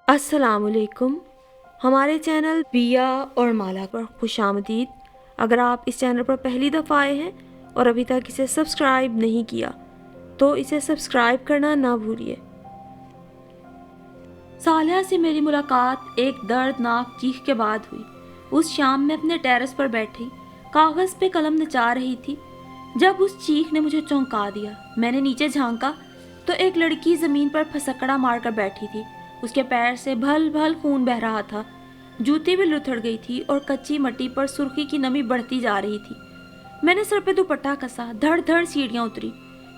अस्सलाम वालेकुम। हमारे चैनल बिया और माला पर खुश आमदीद। अगर आप इस चैनल पर पहली दफ़ा आए हैं और अभी तक इसे सब्सक्राइब नहीं किया तो इसे सब्सक्राइब करना ना भूलिए। सालिया से मेरी मुलाकात एक दर्दनाक चीख के बाद हुई। उस शाम मैं अपने टेरेस पर बैठी कागज़ पे कलम नचा रही थी जब उस चीख ने मुझे चौंका दिया। मैंने नीचे झांका तो एक लड़की ज़मीन पर फसकड़ा मारकर बैठी थी। उसके पैर से भल भल खून बह रहा था, जूती भी लुथड़ गई थी और कच्ची मिट्टी पर सुर्खी की नमी बढ़ती जा रही थी। मैंने सर पे दुपट्टा कसा, धड़ धड़ सीढ़ियाँ उतरी।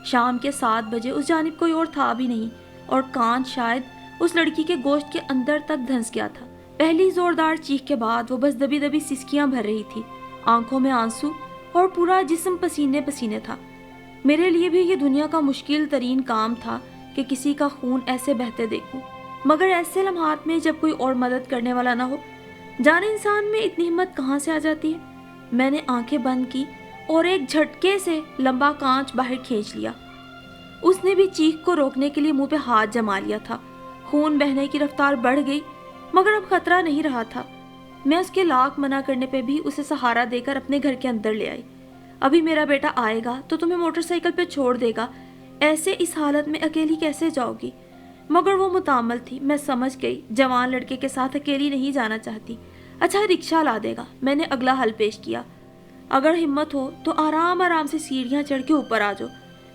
शाम के 7 बजे उस जानिब कोई और था भी नहीं और कान शायद उस लड़की के गोश्त के अंदर तक धंस गया था। पहली जोरदार चीख के बाद वो बस दबी दबी सिसकियां भर रही थी, आंखों में आंसू और पूरा जिस्म पसीने पसीने था। मेरे लिए भी ये दुनिया का मुश्किल तरीन काम था कि किसी का खून ऐसे बहते देखूं, मगर ऐसे लम्हात में जब कोई और मदद करने वाला ना हो, जाने इंसान में इतनी हिम्मत कहाँ से आ जाती है। मैंने आंखें बंद की और एक झटके से लंबा कांच बाहर खींच लिया। उसने भी चीख को रोकने के लिए मुंह पे हाथ जमा लिया था। खून बहने की रफ्तार बढ़ गई, मगर अब खतरा नहीं रहा था। मैं उसके लाख मना करने पे भी उसे सहारा देकर अपने घर के अंदर ले आई। अभी मेरा बेटा आएगा तो तुम्हें मोटरसाइकिल पे छोड़ देगा, ऐसे इस हालत में अकेली कैसे जाओगी। मगर वो मुतामल थी, मैं समझ गई जवान लड़के के साथ अकेली नहीं जाना चाहती। अच्छा रिक्शा ला देगा। मैंने अगला हल पेश किया। अगर हिम्मत हो तो आराम आराम से सीढ़ियाँ चढ़ के ऊपर आ जाओ,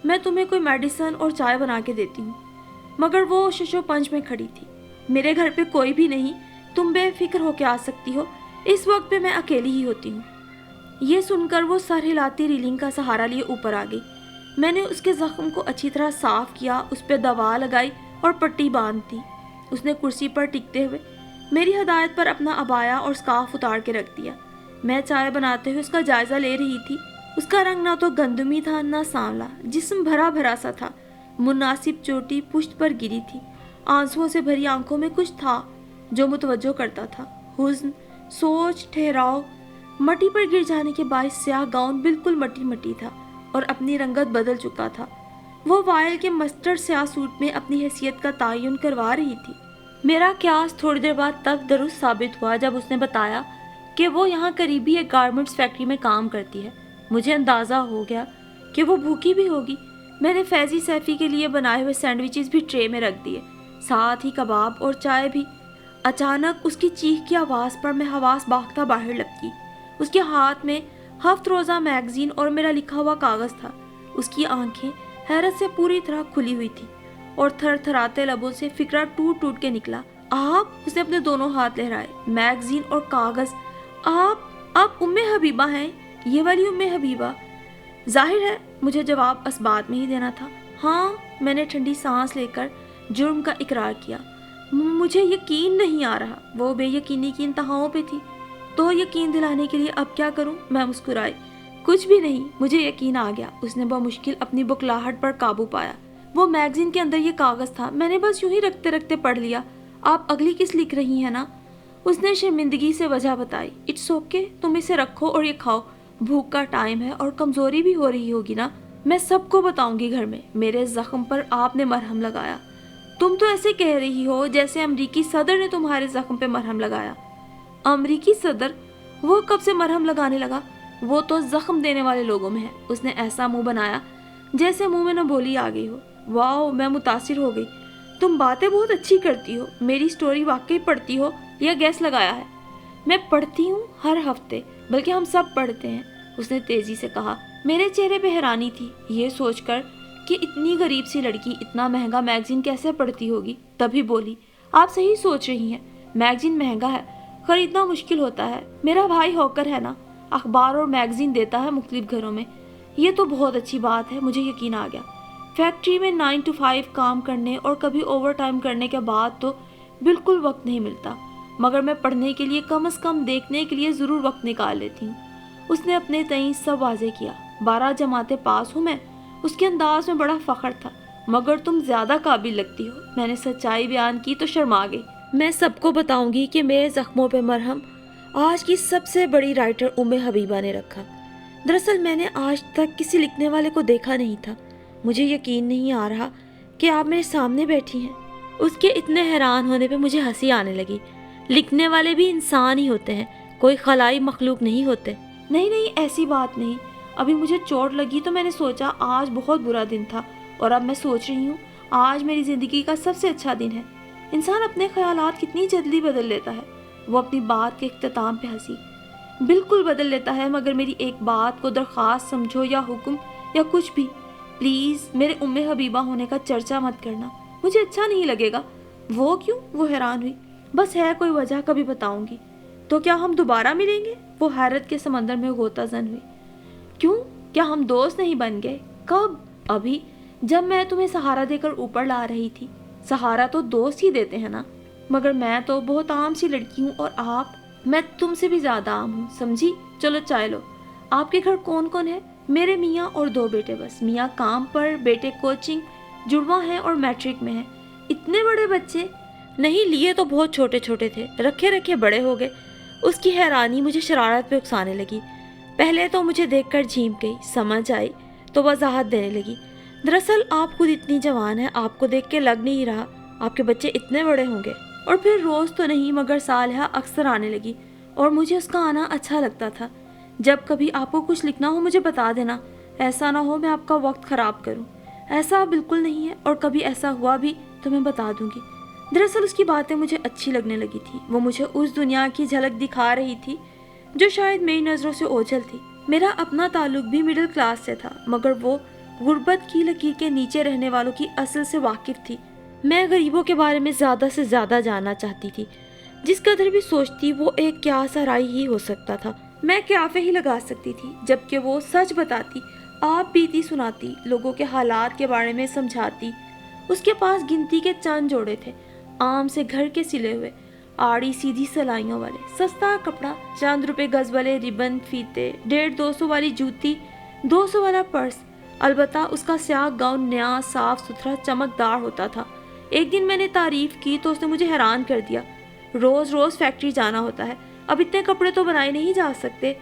मैं तुम्हें कोई मेडिसिन और चाय बना के देती हूँ। मगर वो शशो पंच में खड़ी थी। मेरे घर पे कोई भी नहीं, तुम बेफिक्र होके आ सकती हो, इस वक्त पे मैं अकेली ही होती हूँ। ये सुनकर वो सर हिलाती रीलिंग का सहारा लिए ऊपर आ गई। मैंने उसके जख्म को अच्छी तरह साफ किया, उस पर दवा लगाई और पट्टी बांध दी। उसने कुर्सी पर टिकते हुए मेरी हदायत पर अपना अबाया और स्कार्फ उतार के रख दिया। मैं चाय बनाते हुए उसका जायजा ले रही थी। उसका रंग ना तो गंदमी था ना सांवला, जिस्म भरा भरा सा था। मुनासिब चोटी पुश्त पर गिरी थी। आंसुओं से भरी आंखों में कुछ था जो मुतवज्जो करता था। हुज़्न, सोच, ठहराव। मट्टी पर गिर जाने के बाद स्याह गाउन बिल्कुल मट्टी मट्टी था और अपनी रंगत बदल चुका था। वो वायल के मस्टर्ड स्याह सूट में अपनी हैसियत का तायुन करवा रही थी। मेरा क्यास थोड़ी देर बाद तब दुरुस्त साबित हुआ जब उसने बताया कि वो यहाँ करीबी एक गारमेंट्स फैक्ट्री में काम करती है। मुझे अंदाज़ा हो गया कि वो भूखी भी होगी। मैंने फैजी सैफी के लिए बनाए हुए सैंडविचेस भी ट्रे में रख दिए, साथ ही कबाब और चाय भी। अचानक उसकी चीख की आवाज़ पर मैं हवास बागता बाहर लपकी। उसके हाथ में हफ्त रोज़ा मैगजीन और मेरा लिखा हुआ कागज़ था। उसकी आंखें हैरत से पूरी तरह खुली हुई थी और थर थराते लबों से फिक्रा टूट टूट के निकला। आप? उसने अपने दोनों हाथ लहराए। मैगजीन और कागज़? आप उम्मे हबीबा हैं? ये वाली उम्मे हबीबा? जाहिर है मुझे जवाब असबात में ही देना था। हाँ, मैंने ठंडी सांस लेकर जुर्म का इकरार किया। मुझे यकीन नहीं आ रहा। वो बेयकीनी की इंतहाओं पे थी। तो यकीन दिलाने के लिए अब क्या करूं? मैं मुस्कुराई। कुछ भी नहीं, मुझे यकीन आ गया। उसने बमुश्किल अपनी बुखलाहट पर काबू पाया। वो मैगजीन के अंदर ये कागज़ था, मैंने बस यूं ही रखते रखते पढ़ लिया। आप अगली किस्त लिख रही हैं ना? उसने शर्मिंदगी से वजह बताई। इट्स ओके, तुम इसे रखो और ये खाओ। भूख का टाइम है और कमज़ोरी भी हो रही होगी ना। मैं सबको बताऊंगी घर में। मेरे जख्म पर आपने मरहम लगाया। तुम तो ऐसे कह रही हो जैसे अमरीकी सदर ने तुम्हारे जख्म पे मरहम लगाया। अमरीकी सदर? वो कब से मरहम लगाने लगा? वो तो जख्म देने वाले लोगों में है। उसने ऐसा मुंह बनाया जैसे मुंह में न बोली आ गई हो। वाह, मैं मुतासिर हो गई। तुम बातें बहुत अच्छी करती हो। मेरी स्टोरी वाकई पढ़ती हो या गैस लगाया है? मैं पढ़ती हूँ हर हफ्ते, बल्कि हम सब पढ़ते हैं, उसने तेजी से कहा। मेरे चेहरे पे हैरानी थी, ये सोचकर कि इतनी गरीब सी लड़की इतना महंगा मैगजीन कैसे पढ़ती होगी। तभी बोली, आप सही सोच रही हैं, मैगजीन महंगा है, खरीदना मुश्किल होता है। मेरा भाई हॉकर है ना, अखबार और मैगजीन देता है मुख्तलिफ घरों में। ये तो बहुत अच्छी बात है, मुझे यकीन आ गया। फैक्ट्री में 9 to 5 काम करने और कभी ओवर टाइम करने के बाद तो बिल्कुल वक्त नहीं मिलता, मगर मैं पढ़ने के लिए कम से कम देखने के लिए ज़रूर वक्त निकाल लेती हूँ। उसने अपने तईं सब वाजे किया। 12 जमातें पास हूँ मैं। उसके अंदाज में बड़ा फ़ख्र था। मगर तुम ज़्यादा काबिल लगती हो। मैंने सच्चाई बयान की तो शर्मा गई। मैं सबको बताऊंगी कि मेरे जख्मों पे मरहम आज की सबसे बड़ी राइटर उम्मे हबीबा ने रखा। दरअसल मैंने आज तक किसी लिखने वाले को देखा नहीं था। मुझे यकीन नहीं आ रहा कि आप मेरे सामने बैठी हैं। اس کے اتنے حیران ہونے پہ مجھے ہنسی آنے لگی۔ لکھنے والے بھی انسان ہی ہوتے ہیں، کوئی خلائی مخلوق نہیں ہوتے۔ نہیں ایسی بات نہیں، ابھی مجھے چوٹ لگی تو میں نے سوچا آج بہت برا دن تھا، اور اب میں سوچ رہی ہوں آج میری زندگی کا سب سے اچھا دن ہے۔ انسان اپنے خیالات کتنی جلدی بدل لیتا ہے۔ وہ اپنی بات کے اختتام پہ ہنسی۔ بالکل بدل لیتا ہے، مگر میری ایک بات کو درخواست سمجھو یا حکم یا کچھ بھی، پلیز میرے حبیبہ ہونے کا چرچا مت کرنا، مجھے اچھا نہیں لگے گا۔ وہ کیوں؟ وہ حیران ہوئی۔ بس ہے کوئی وجہ، کبھی بتاؤں گی۔ تو کیا ہم دوبارہ ملیں گے؟ وہ حیرت کے سمندر میں غوطہ زن ہوئی۔ کیوں؟ کیا ہم دوست نہیں بن گئے؟ کب؟ ابھی جب میں تمہیں سہارا دے کر اوپر لا رہی تھی۔ سہارا تو دوست ہی دیتے ہیں نا، مگر میں تو بہت عام سی لڑکی ہوں، اور آپ، میں تم سے بھی زیادہ عام ہوں، سمجھی؟ چلو چائے لو۔ آپ کے گھر کون کون ہے؟ میرے میاں اور 2 بیٹے بس۔ میاں کام پر، بیٹے کوچنگ، جڑواں ہیں اور میٹرک میں ہیں۔ اتنے بڑے بچے؟ نہیں، لیے تو بہت چھوٹے چھوٹے تھے، رکھے رکھے بڑے ہو گئے۔ اس کی حیرانی مجھے شرارت پہ اکسانے لگی۔ پہلے تو مجھے دیکھ کر جھیم گئی، سمجھ آئی تو وضاحت دینے لگی۔ دراصل آپ خود اتنی جوان ہیں، آپ کو دیکھ کے لگ نہیں رہا آپ کے بچے اتنے بڑے ہوں گے۔ اور پھر روز تو نہیں مگر صالحہ اکثر آنے لگی، اور مجھے اس کا آنا اچھا لگتا تھا۔ جب کبھی آپ کو کچھ لکھنا ہو مجھے بتا دینا، ایسا نہ ہو میں آپ کا وقت خراب کروں۔ ایسا بالکل نہیں ہے، اور کبھی ایسا ہوا بھی تو میں بتا دوں گی۔ دراصل اس کی باتیں مجھے اچھی لگنے لگی تھی۔ وہ مجھے اس دنیا کی جھلک دکھا رہی تھی جو شاید میری نظروں سے اوجھل تھی۔ میرا اپنا تعلق بھی مڈل کلاس سے تھا، مگر وہ غربت کی لکیر کے نیچے رہنے والوں کی اصل سے واقف تھی۔ میں غریبوں کے بارے میں زیادہ سے زیادہ جاننا چاہتی تھی۔ جس قدر بھی سوچتی وہ ایک کیا سرائی ہی ہو سکتا تھا۔ میں قیافے ہی لگا سکتی تھی، جبکہ وہ سچ بتاتی، آپ بیتی سناتی، لوگوں کے حالات کے بارے میں سمجھاتی۔ اس کے پاس گنتی کے چند جوڑے تھے، عام سے گھر کے سلے ہوئے، آڑی سیدھی سلائیوں والے، سستا کپڑا، چند روپے گز والے ربن، فیتے، 150-200 والی جوتی، 200 والا پرس۔ البتہ اس کا سیاہ گاؤن نیا، صاف ستھرا، چمکدار ہوتا تھا۔ ایک دن میں نے تعریف کی تو اس نے مجھے حیران کر دیا۔ روز روز فیکٹری جانا ہوتا ہے، اب اتنے کپڑے تو بنائے نہیں جا سکتے۔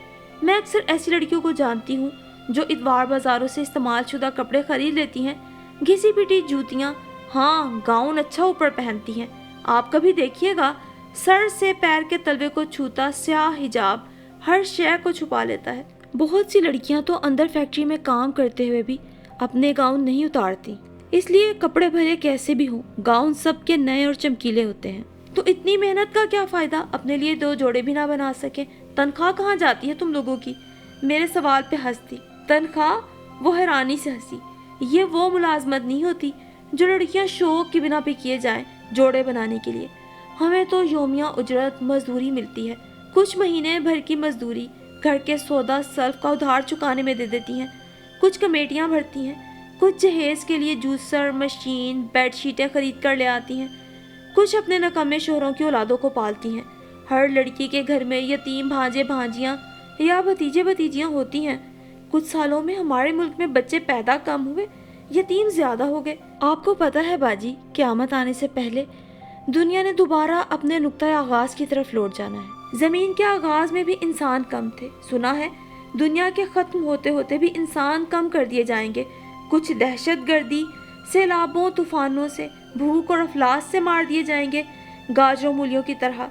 میں اکثر ایسی لڑکیوں کو جانتی ہوں جو اتوار بازاروں سے استعمال شدہ کپڑے خرید لیتی ہیں، گھسی پٹی جوتیاں، ہاں گاؤن اچھا اوپر پہنتی ہیں۔ آپ کبھی دیکھیے گا، سر سے پیر کے تلوے کو چھوتا سیاہ حجاب ہر شے کو چھپا لیتا ہے۔ بہت سی لڑکیاں تو اندر فیکٹری میں کام کرتے ہوئے بھی اپنے گاؤن نہیں اتارتی، اس لیے کپڑے بھلے کیسے بھی ہوں، گاؤن سب کے نئے اور چمکیلے ہوتے ہیں۔ تو اتنی محنت کا کیا فائدہ، اپنے لیے 2 جوڑے بھی نہ بنا سکے؟ تنخواہ کہاں جاتی ہے تم لوگوں کی؟ میرے سوال پہ ہنستی۔ تنخواہ؟ وہ حیرانی سے ہنسی۔ یہ وہ ملازمت نہیں ہوتی جو لڑکیاں شوق کی بنا پہ کیے جائیں جوڑے بنانے کے لیے۔ ہمیں تو یومیہ اجرت مزدوری ملتی ہے، کچھ مہینے بھر کی مزدوری گھر کے سودا سلف کا ادھار چکانے میں دے دیتی ہیں، کچھ کمیٹیاں بھرتی ہیں، کچھ جہیز کے لیے جوسر، مشین، بیڈ شیٹیں خرید کر لے آتی ہیں، کچھ اپنے نکمے شوہروں کی اولادوں کو پالتی ہیں۔ ہر لڑکی کے گھر میں یتیم بھانجے بھانجیاں یا بھتیجے بھتیجیاں ہوتی ہیں۔ کچھ سالوں میں ہمارے ملک میں بچے پیدا کم ہوئے، یتیم زیادہ ہو گئے۔ آپ کو پتہ ہے باجی، قیامت آنے سے پہلے دنیا نے دوبارہ اپنے نقطۂ آغاز کی طرف لوٹ جانا ہے۔ زمین کے آغاز میں بھی انسان کم تھے، سنا ہے دنیا کے ختم ہوتے ہوتے بھی انسان کم کر دیے جائیں گے۔ کچھ دہشت گردی، سیلابوں، طوفانوں سے، بھوک اور افلاس سے مار دیے جائیں گے، گاجروں مولیوں کی طرح۔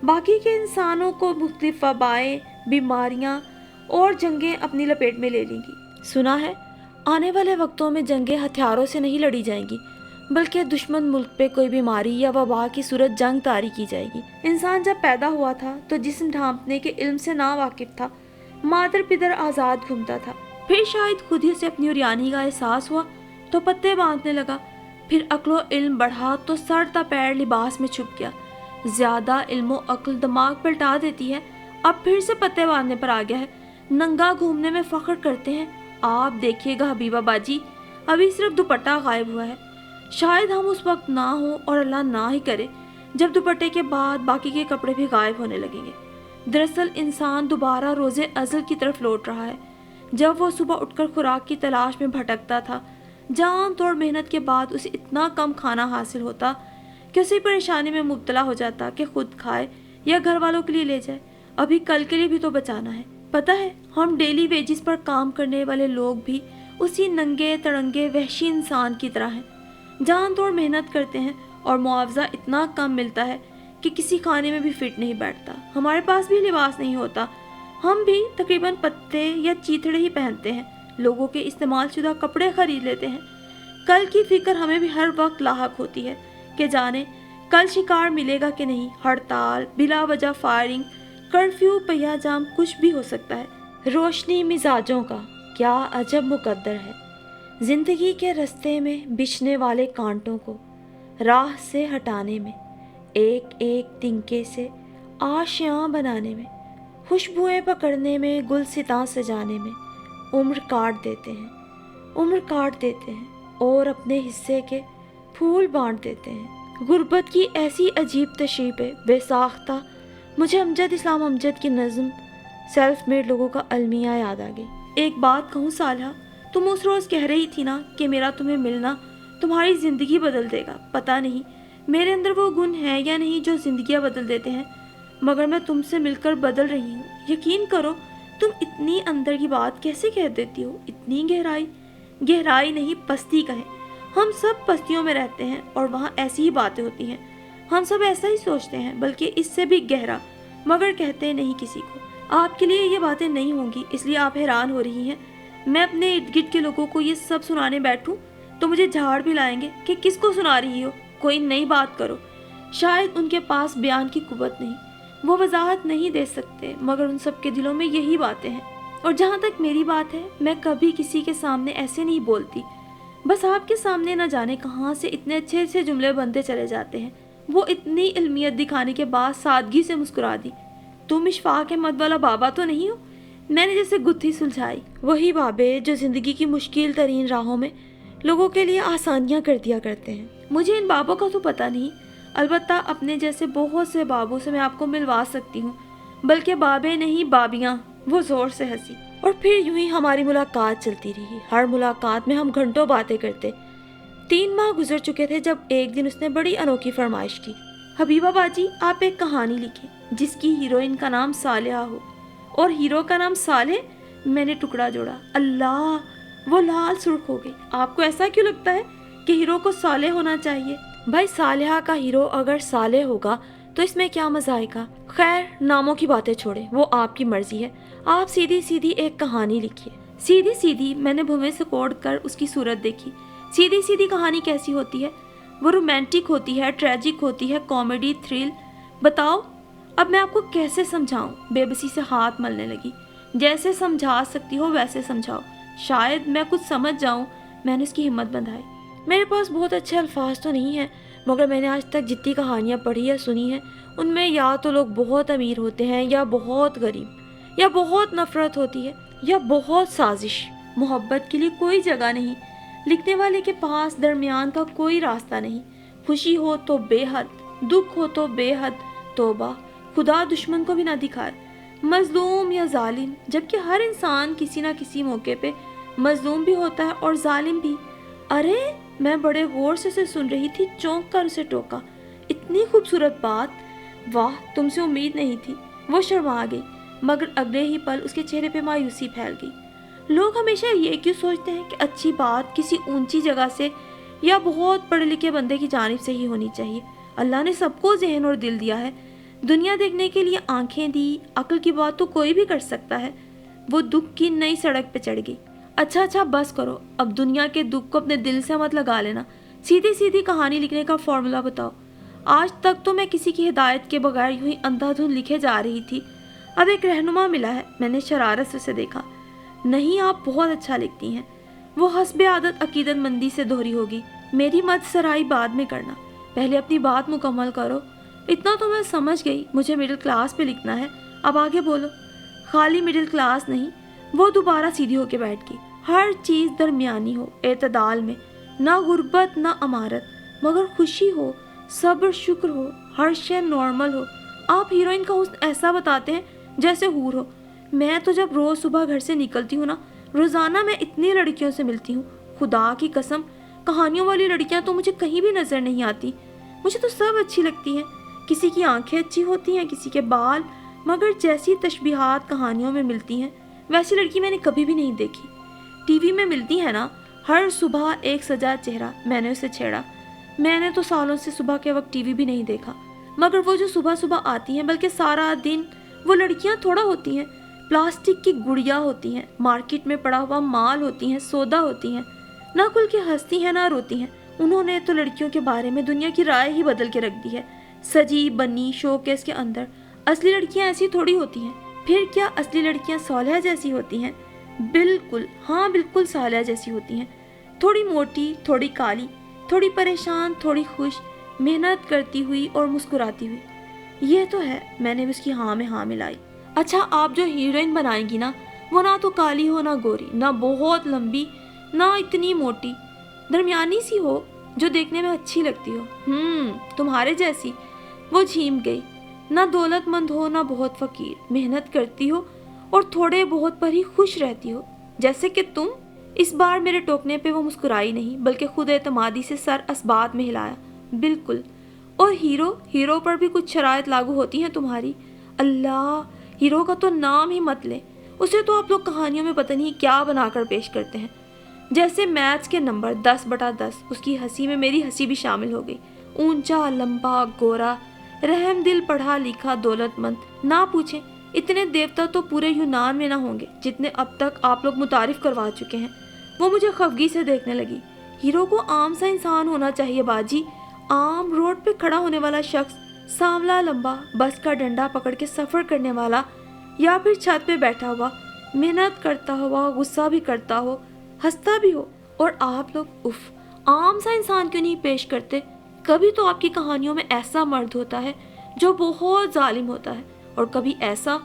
باقی کے انسانوں کو مختلف وبائیں، بیماریاں اور جنگیں اپنی لپیٹ میں لے لیں گی۔ سنا ہے آنے والے وقتوں میں جنگیں ہتھیاروں سے نہیں لڑی جائیں گی، بلکہ دشمن ملک پہ کوئی بیماری یا وبا کی صورت جنگ طاری کی جائے گی۔ انسان جب پیدا ہوا تھا تو جسم ڈھانپنے کے علم سے نا واقف تھا، مادر پدر آزاد گھومتا تھا۔ پھر شاید خود ہی سے اپنی اوریانی کا احساس ہوا تو پتے باندھنے لگا، پھر عقل و علم بڑھا تو سر تا پیر لباس میں چھپ گیا۔ زیادہ علم و عقل دماغ پلٹا دیتی ہے، اب پھر سے پتے باندھنے پر آ گیا ہے، ننگا گھومنے میں فخر کرتے ہیں۔ آپ دیکھیے گا حبیبہ باجی، ابھی صرف دوپٹہ غائب ہوا ہے، شاید ہم اس وقت نہ ہوں اور اللہ نہ ہی کرے جب دوپٹے کے بعد باقی کے کپڑے بھی غائب ہونے لگیں گے۔ دراصل انسان دوبارہ روز ازل کی طرف لوٹ رہا ہے، جب وہ صبح اٹھ کر خوراک کی تلاش میں بھٹکتا تھا۔ جان توڑ محنت کے بعد اسے اتنا کم کھانا حاصل ہوتا کہ اسی پریشانی میں مبتلا ہو جاتا کہ خود کھائے یا گھر والوں کے لیے لے جائے، ابھی کل کے لیے بھی تو بچانا ہے۔ پتہ ہے ہم ڈیلی ویجز پر کام کرنے والے لوگ بھی اسی ننگے تڑنگے وحشی انسان کی طرح ہیں، جان توڑ محنت کرتے ہیں और मुआवजा इतना कम मिलता है कि किसी खाने में भी फिट नहीं बैठता। हमारे पास भी लिबास नहीं होता, हम भी तकरीबन पत्ते या चीथड़े ही पहनते हैं, लोगों के इस्तेमाल शुदा कपड़े खरीद लेते हैं। कल की फिक्र हमें भी हर वक्त लाहक होती है कि जाने कल शिकार मिलेगा कि नहीं। हड़ताल, बिला वजह फायरिंग, कर्फ्यू, पहिया जाम, कुछ भी हो सकता है। रोशनी मिजाजों का क्या अजब मुकद्दर है। जिंदगी के रास्ते में बिछने वाले कांटों को राह से हटाने में, एक एक तिनके से आशियाँ बनाने में, खुशबुएं पकड़ने में, गुलसितां सजाने में उम्र काट देते हैं और अपने हिस्से के फूल बांट देते हैं। गुर्बत की ऐसी अजीब तशरीफ़ बेसाख्ता मुझे अमजद इस्लाम अमजद की नज़्म सेल्फ मेड लोगों का अलमिया याद आ गई। एक बात कहूँ सालिहा, तुम उस रोज़ कह रही थी ना कि मेरा तुम्हें मिलना तुम्हारी ज़िंदगी बदल देगा। पता नहीं मेरे अंदर वो गुण है या नहीं जो ज़िंदगियाँ बदल देते हैं, मगर मैं तुमसे मिलकर बदल रही हूँ। यकीन करो, तुम इतनी अंदर की बात कैसे कह देती हो। इतनी गहराई नहीं, पस्ती कहें। हम सब पस्तियों में रहते हैं और वहाँ ऐसी ही बातें होती हैं। हम सब ऐसा ही सोचते हैं, बल्कि इससे भी गहरा, मगर कहते नहीं किसी को। आपके लिए ये बातें नहीं होंगी, इसलिए आप हैरान हो रही हैं। मैं अपने इर्द गिर्द के लोगों को ये सब सुनाने बैठूं तो मुझे झाड़ भी लाएंगे कि किसको सुना रही हो, कोई नई बात करो। शायद उनके पास बयान की कुव्वत नहीं, वो वजाहत नहीं दे सकते, मगर उन सब के दिलों में यही बातें हैं। और जहाँ तक मेरी बात है, मैं कभी किसी के सामने ऐसे नहीं बोलती। बस आपके सामने न जाने कहाँ से इतने अच्छे अच्छे जुमले बनते चले जाते हैं। वो इतनी इल्मियत दिखाने के बाद सादगी से मुस्कुरा दी। तुम इशफाक अहमद वाला बाबा तो नहीं हो? मैंने जैसे गुत्थी सुलझाई। वही बाबे जो जिंदगी की मुश्किल तरीन राहों में लोगों के लिए आसानियाँ कर दिया करते हैं। मुझे इन बाबों का तो पता नहीं, अलबत्ता अपने जैसे बहुत से बाबों से मैं आपको मिलवा सकती हूँ, बल्कि बाबे नहीं बाबियाँ। वो जोर से हंसी और फिर यूं ही हमारी मुलाकात चलती रही। हर मुलाकात में हम घंटों बातें करते। 3 माह गुजर चुके थे जब एक दिन उसने बड़ी अनोखी फरमाइश की। हबीबा बाजी, आप एक कहानी लिखें जिसकी हीरोइन का नाम सालिहा हो और हीरो का नाम सालेह। मैंने टुकड़ा जोड़ा। अल्लाह, वो लाल सुर्ख हो गई। आपको ऐसा क्यों लगता है कि हीरो को सालेह होना चाहिए? भाई, सालिहा का हीरो अगर सालेह होगा तो इसमें क्या मजा आएगा। खैर, नामों की बातें छोड़े, वो आपकी मर्जी है। आप सीधी सीधी एक कहानी लिखिए। सीधी सीधी? मैंने भुवें से कोड़ कर उसकी सूरत देखी। सीधी सीधी कहानी कैसी होती है? वो रोमांटिक होती है, ट्रेजिक होती है, कॉमेडी, थ्रिल? बताओ, अब मैं आपको कैसे समझाऊं? बेबसी से हाथ मलने लगी। जैसे समझा सकती हो वैसे समझाओ, शायद मैं कुछ समझ जाऊं। मैंने उसकी हिम्मत बंधाई। मेरे पास बहुत अच्छे अल्फाज तो नहीं हैं, मगर मैंने आज तक जितनी कहानियाँ पढ़ी या सुनी हैं उनमें या तो लोग बहुत अमीर होते हैं या बहुत गरीब, या बहुत नफरत होती है या बहुत साजिश। मोहब्बत के लिए कोई जगह नहीं, लिखने वाले के पास दरमियान का कोई रास्ता नहीं। खुशी हो तो बेहद, दुख हो तो बेहद। तौबा, खुदा दुश्मन को भी ना दिखाए, मजलूम या जालिम, जबकि हर इंसान किसी ना किसी मौके पे मजलूम भी होता है और जालिम भी। अरे, मैं बड़े गौर से उसे सुन रही थी, चौंक कर उसे टोका। इतनी खूबसूरत बात, वाह, तुमसे उम्मीद नहीं थी। वो शर्मा गई, मगर अगले ही पल उसके चेहरे पे मायूसी फैल गई। लोग हमेशा ये क्यों सोचते हैं कि अच्छी बात किसी ऊंची जगह से या बहुत पढ़े लिखे बंदे की जानिब से ही होनी चाहिए? अल्लाह ने सबको ज़हन और दिल दिया है, दुनिया देखने के लिए आंखें दी। अक्ल की बात तो कोई भी कर सकता है। वो दुख की नई सड़क पे चढ़ गई। अच्छा, बस करो, अब दुनिया के दुख को अपने दिल से मत लगा लेना। सीधी सीधी कहानी लिखने का फॉर्मूला बताओ। आज तक तो मैं किसी की हिदायत के बगैर यूं ही अंधाधुंध लिखे जा रही थी, अब एक रहनुमा मिला है। मैंने शरारत से उसे देखा। नहीं, आप बहुत अच्छा लिखती हैं। वो हस्बे आदत अकीदत मंदी से दोहरी होगी। मेरी मत सराई बाद में करना, पहले अपनी बात मुकम्मल करो। इतना तो मैं समझ गई, मुझे मिडिल क्लास पे लिखना है। अब आगे बोलो। खाली मिडिल क्लास नहीं। वो दोबारा सीधी होके बैठ गई। हर चीज़ दरमियानी हो, एतदाल में, ना गुर्बत ना अमारत, मगर खुशी हो, सब्र शुक्र हो, हर शय नॉर्मल हो। आप हीरोइन का हुस्न ऐसा बताते हैं जैसे हूर हो। मैं तो जब रोज़ सुबह घर से निकलती हूँ ना, रोज़ाना मैं इतनी लड़कियों से मिलती हूँ, खुदा की कसम, कहानियों वाली लड़कियाँ तो मुझे कहीं भी नज़र नहीं आती। मुझे तो सब अच्छी लगती हैं। किसी की आंखें अच्छी होती हैं, किसी के बाल, मगर जैसी तशबीहात कहानियों में मिलती हैं वैसी लड़की मैंने कभी भी नहीं देखी। टीवी में मिलती है ना, हर सुबह एक सजा चेहरा। मैंने उसे छेड़ा। मैंने तो सालों से सुबह के वक्त टीवी भी नहीं देखा, मगर वो जो सुबह सुबह आती हैं, बल्कि सारा दिन, वो लड़कियां थोड़ा होती हैं, प्लास्टिक की गुड़िया होती हैं, मार्केट में पड़ा हुआ माल होती हैं, सौदा होती हैं, ना खुल के हंसती हैं ना रोती हैं। उन्होंने तो लड़कियों के बारे में दुनिया की राय ही बदल के रख दी है, सजी बनी शोकेस के अंदर। असली लड़कियां ऐसी थोड़ी होती हैं। फिर क्या असली लड़कियां सालिहा जैसी होती हैं? बिल्कुल, हाँ बिल्कुल सालिहा जैसी होती हैं। थोड़ी मोटी, थोड़ी काली, थोड़ी परेशान, थोड़ी खुश, मेहनत करती हुई और मुस्कुराती हुई। ये तो है। मैंने उसकी हाँ में हाँ मिलाई। अच्छा, आप जो हीरोइन बनाएंगी ना, वो ना तो काली हो ना गोरी, ना बहुत लंबी ना इतनी मोटी, दरमियानी सी हो जो देखने में अच्छी लगती हो। तुम्हारे जैसी। वो झीम गई। ना दौलतमंद हो ना बहुत फकीर, मेहनत करती हो और थोड़े बहुत पर ही खुश रहती हो, जैसे कि तुम। इस बार मेरे टोकने पे वो मुस्कुराई नहीं, बल्कि खुद एतमादी से सर असबात में हिलाया। बिल्कुल। और हीरो पर भी कुछ शराइत लागू होती हैं तुम्हारी। अल्लाह, हीरो का तो नाम ही मत ले। उसे तो आप लोग कहानियों में पता नहीं क्या बनाकर पेश करते हैं, जैसे मैथ्स के नंबर 10/10। उसकी हंसी में मेरी हंसी भी शामिल हो गई। ऊंचा, लंबा, गोरा, रहम दिल, पढ़ा लिखा, दौलतमंद। ना पूछे, इतने देवता तो पूरे यूनान में ना होंगे जितने अब तक आप लोग मुतारिफ करवा चुके हैं। वो मुझे खफगी से देखने लगी। हीरो को आम सा इंसान होना चाहिए बाजी, आम रोड पे खड़ा होने वाला शख्स, सांवला, लंबा, बस का डंडा पकड़ के सफर करने वाला, या फिर छत पे बैठा हुआ, मेहनत करता हुआ, गुस्सा भी करता हो, हंसता भी हो। और आप लोग उफ, आम सा इंसान क्यों नहीं पेश करते? कभी तो आपकी कहानियों में ऐसा मर्द होता है जो बहुत जालिम होता है, और कभी ऐसा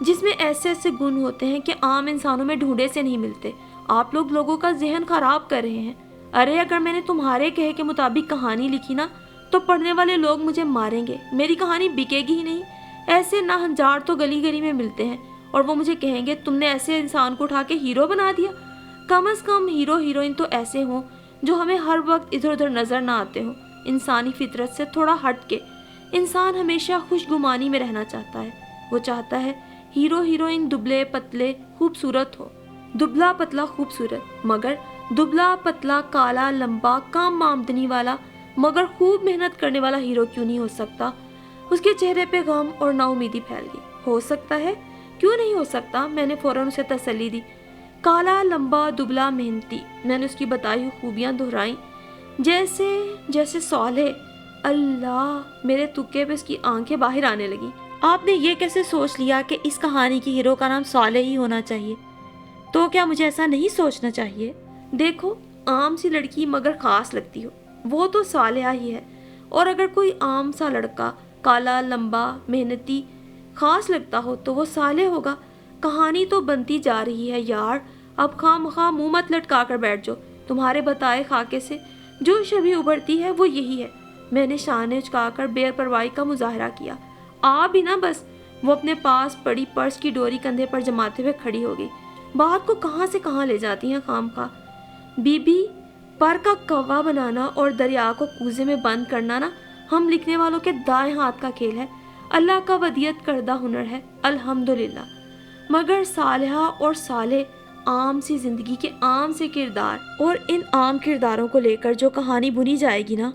जिसमें ऐसे ऐसे गुण होते हैं कि आम इंसानों में ढूंढे से नहीं मिलते। आप लोग लोगों का जहन खराब कर रहे हैं। अरे अगर मैंने तुम्हारे कहे के मुताबिक कहानी लिखी ना, तो पढ़ने वाले लोग मुझे मारेंगे, मेरी कहानी बिकेगी ही नहीं। ऐसे नाहंजार तो गली गली में मिलते हैं, और वो मुझे कहेंगे तुमने ऐसे इंसान को उठा के हीरो बना दिया। कम से कम हीरो हीरोइन तो ऐसे हों जो हमें हर वक्त इधर उधर नजर ना आते हो। इंसानी फितरत से थोड़ा हट के इंसान हमेशा खुशगुमानी में रहना चाहता है। वो चाहता है हीरो हीरोइन दुबले पतले खूबसूरत हो, दुबला पतला खूबसूरत, मगर दुबला पतला काला लंबा कम आमदनी वाला मगर खूब मेहनत करने वाला हीरो क्यों नहीं हो सकता? उसके चेहरे पे गम और नाउमीदी फैल गई। हो सकता है, क्यों नहीं हो सकता? मैंने फौरन उसे तसल्ली दी। काला लंबा दुबला मेहनती, मैंने उसकी बताई हुई खूबियां दोहराई, जैसे जैसे सौले। अल्लाह, मेरे तुक्के पे उसकी आंखें बाहर आने लगी। आपने ये कैसे सोच लिया कि इस कहानी की हीरो का नाम सौले ही होना चाहिए? तो क्या मुझे ऐसा नहीं सोचना चाहिए? देखो, आम सी लड़की मगर खास लगती हो, वो तो सालिहा ही है। और अगर कोई आम सा लड़का काला लंबा मेहनती खास लगता हो तो वो सालिह होगा। कहानी तो बनती जा रही है यार, अब खामखा मुंह मत लटका कर बैठ जाओ। तुम्हारे बताए खाके से जो छवि उभरती है वो यही है। मैंने शाने उचकाकर बेपरवाही का मुजाहरा किया। आ भी ना बस। वो अपने पास पड़ी पर्स की डोरी कंधे पर जमाते हुए खड़ी हो गई। बात को कहाँ से कहाँ ले जाती हैं खामखा। बीबी, पर का कौवा बनाना और दरिया को कूजे में बंद करना ना हम लिखने वालों के दाएं हाथ का खेल है। अल्लाह का वदियत करदा हुनर है, अल्हम्दुलिल्लाह। मगर सालिहा और साले आम सी जिंदगी के आम से किरदार, और इन आम किरदारों को लेकर जो कहानी बुनी जाएगी ना,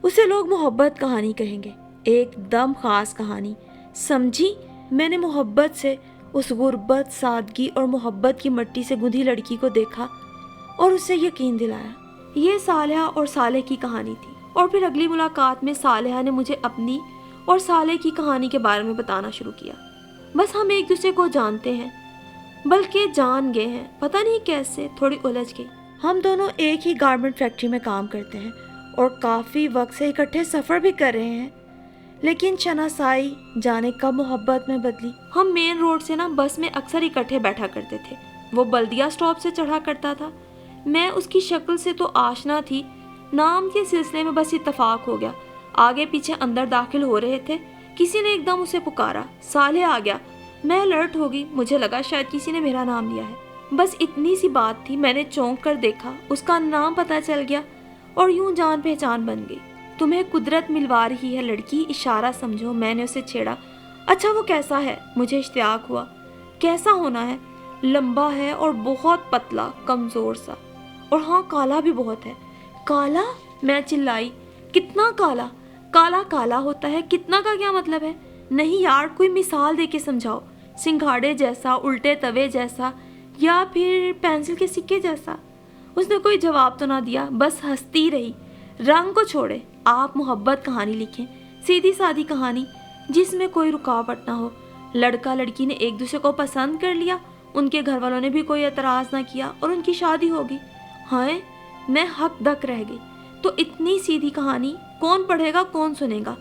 उसे लोग मोहब्बत कहानी कहेंगे। एकदम खास कहानी, समझी? मैंने मोहब्बत से उस गुर्बत, सादगी और मोहब्बत की मट्टी से गुंधी लड़की को देखा और उसे यकीन दिलाया। ये सालिहा और साले की कहानी थी। और फिर अगली मुलाकात में सालिहा ने मुझे अपनी और साले की कहानी के बारे में बताना शुरू किया। बस हम एक दूसरे को जानते हैं, बल्कि जान गए हैं, पता नहीं कैसे, थोड़ी उलझ गई। हम दोनों एक ही गारमेंट फैक्ट्री में काम करते हैं और काफ़ी वक्त से इकट्ठे सफ़र भी कर रहे हैं, लेकिन शनासाई जाने कब मोहब्बत में बदली। हम मेन रोड से ना बस में अक्सर इकट्ठे बैठा करते थे। वो बल्दिया स्टॉप से चढ़ा करता था। मैं उसकी शक्ल से तो आशना थी, नाम के सिलसिले में बस इत्तफाक हो गया। आगे पीछे अंदर दाखिल हो रहे थे, किसी ने एकदम उसे पुकारा, साले आ गया। मैं अलर्ट हो गई, मुझे लगा शायद किसी ने मेरा नाम लिया है। बस इतनी सी बात थी। मैंने चौंक कर देखा, उसका नाम पता चल गया और यूं जान पहचान बन गई। तुम्हें कुदरत मिलवा रही है लड़की, इशारा समझो। मैंने उसे छेड़ा। अच्छा, वो कैसा है? मुझे इश्तियाक हुआ। कैसा होना है? लंबा है और बहुत पतला, कमजोर सा, और हाँ काला भी बहुत है। काला? मैं चिल्लाई। کتنا کالا کالا کالا ہوتا ہے، کتنا کا کیا مطلب ہے؟ نہیں یار، کوئی مثال دے کے سمجھاؤ، سنگھاڑے جیسا، الٹے توے جیسا، یا پھر پینسل کے سکے جیسا؟ اس نے کوئی جواب تو نہ دیا، بس ہنستی رہی۔ رنگ کو چھوڑے، آپ محبت کہانی لکھیں، سیدھی سادی کہانی جس میں کوئی رکاوٹ نہ ہو۔ لڑکا لڑکی نے ایک دوسرے کو پسند کر لیا، ان کے گھر والوں نے بھی کوئی اعتراض نہ کیا اور ان کی شادی ہو گئی۔ ہائے، میں حق دک رہ گئی۔ تو اتنی سیدھی کہانی کون پڑھے گا، کون سنے گا؟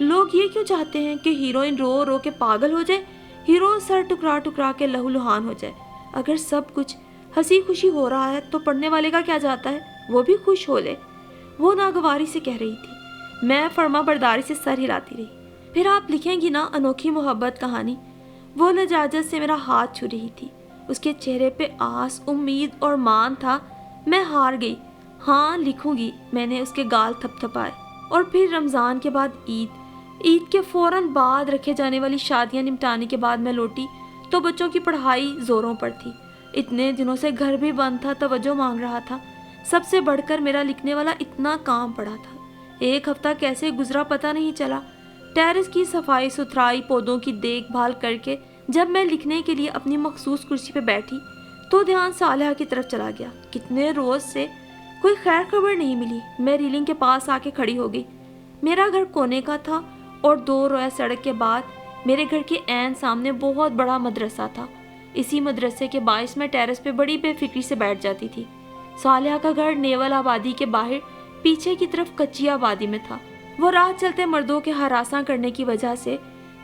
لوگ یہ کیوں چاہتے ہیں کہ ہیروئن رو رو کے پاگل ہو جائے، ہیرو سر ٹکرا ٹکرا کے لہو لہان ہو جائے؟ اگر سب کچھ ہنسی خوشی ہو رہا ہے تو پڑھنے والے کا کیا جاتا ہے، وہ بھی خوش ہو لے۔ وہ ناگواری سے کہہ رہی تھی، میں فرما برداری سے سر ہلاتی رہی۔ پھر آپ لکھیں گی نا انوکھی محبت کہانی؟ وہ لجاجت سے میرا ہاتھ چھو رہی تھی، اس کے چہرے پہ آس، امید اور مان تھا۔ میں ہار گئی۔ ہاں لکھوں گی، میں نے اس کے گال تھپ تھپائے۔ اور پھر رمضان کے بعد عید کے فوراً بعد رکھے جانے والی شادیاں نمٹانے کے بعد میں لوٹی تو بچوں کی پڑھائی زوروں پر تھی۔ اتنے دنوں سے گھر بھی بند تھا، توجہ مانگ رہا تھا۔ سب سے بڑھ کر میرا لکھنے والا اتنا کام پڑا تھا، ایک ہفتہ کیسے گزرا پتہ نہیں چلا۔ ٹیرس کی صفائی ستھرائی، پودوں کی دیکھ بھال کر کے جب میں لکھنے کے لیے اپنی مخصوص کرسی پہ بیٹھی تو دھیان صالحہ کی طرف چلا گیا۔ کتنے روز سے کوئی خیر خبر نہیں ملی۔ میں ریلنگ کے پاس آ کے کھڑی ہو گئی۔ میرا گھر کونے کا تھا اور 2 رویا سڑک کے بعد میرے گھر کے عین سامنے بہت بڑا مدرسہ تھا۔ اسی مدرسے کے باعث میں ٹیرس پہ بڑی بے فکری سے بیٹھ جاتی تھی۔ صالحہ کا گھر نیول آبادی کے باہر پیچھے کی طرف کچی آبادی میں تھا۔ وہ راہ چلتے مردوں کے ہراساں کرنے کی وجہ سے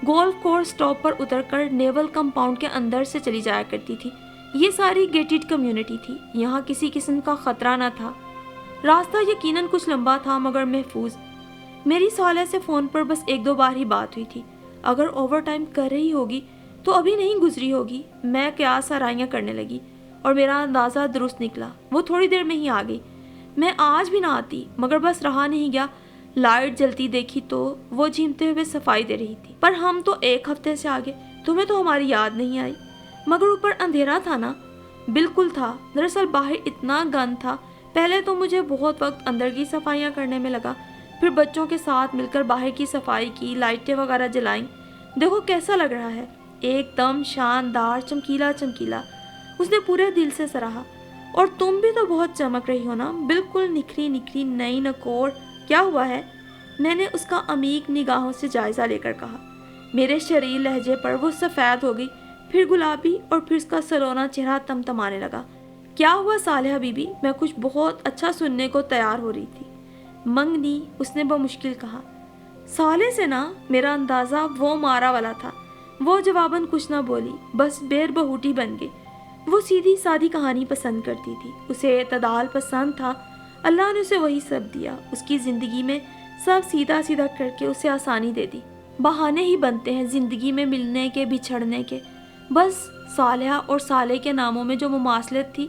گولف کورس سٹاپ پر اتر کر نیول کمپاؤنڈ کے اندر سے چلی جایا کرتی تھی۔ یہ ساری گیٹڈ کمیونٹی تھی، یہاں کسی قسم کا خطرہ نہ تھا۔ راستہ یقیناً کچھ لمبا تھا مگر محفوظ۔ میری صالحہ سے فون پر بس 1-2 بار ہی بات ہوئی تھی۔ اگر اوور ٹائم کر رہی ہوگی تو ابھی نہیں گزری ہوگی۔ میں قیاس آرائیاں کرنے لگی اور میرا اندازہ درست نکلا، وہ تھوڑی دیر میں ہی آ گئی۔ میں آج بھی نہ آتی مگر بس رہا نہیں گیا۔ لائٹ جلتی دیکھی تو وہ جھیمتے ہوئے صفائی دے رہی تھی۔ پر ہم تو 1 ہفتے سے آگے، تمہیں تو ہماری یاد نہیں آئی؟ مگر اوپر اندھیرا تھا نا؟ بالکل تھا۔ دراصل باہر اتنا گند تھا، پہلے تو مجھے بہت وقت اندر کی صفائیاں کرنے میں لگا، پھر بچوں کے ساتھ مل کر باہر کی صفائی کی، لائٹیں وغیرہ جلائیں۔ دیکھو کیسا لگ رہا ہے، ایک دم شاندار، چمکیلا چمکیلا۔ اس نے پورے دل سے سراہا۔ اور تم بھی تو بہت چمک رہی ہو نا، بالکل نکھری نکھری نئی نکوڑ۔ کیا ہوا ہے؟ میں نے اس کا عمیق نگاہوں سے جائزہ لے کر کہا۔ میرے شریر لہجے پر وہ سفید ہو گئی، پھر گلابی، اور پھر اس کا سلونا چہرہ تمتمانے لگا۔ کیا ہوا صالحہ بی بی؟ میں کچھ بہت اچھا سننے کو تیار ہو رہی تھی۔ منگنی، اس نے بمشکل کہا۔ سالے سے نا، میرا اندازہ وہ مارا والا تھا۔ وہ جواباً کچھ نہ بولی، بس بیر بہوٹی بن گئی۔ وہ سیدھی سادی کہانی پسند کرتی تھی، اسے اعتدال پسند تھا۔ اللہ نے اسے وہی سب دیا، اس کی زندگی میں سب سیدھا سیدھا کر کے اسے آسانی دے دی۔ بہانے ہی بنتے ہیں زندگی میں ملنے کے، بچھڑنے کے۔ بس صالحہ اور صالح کے ناموں میں جو مماثلت تھی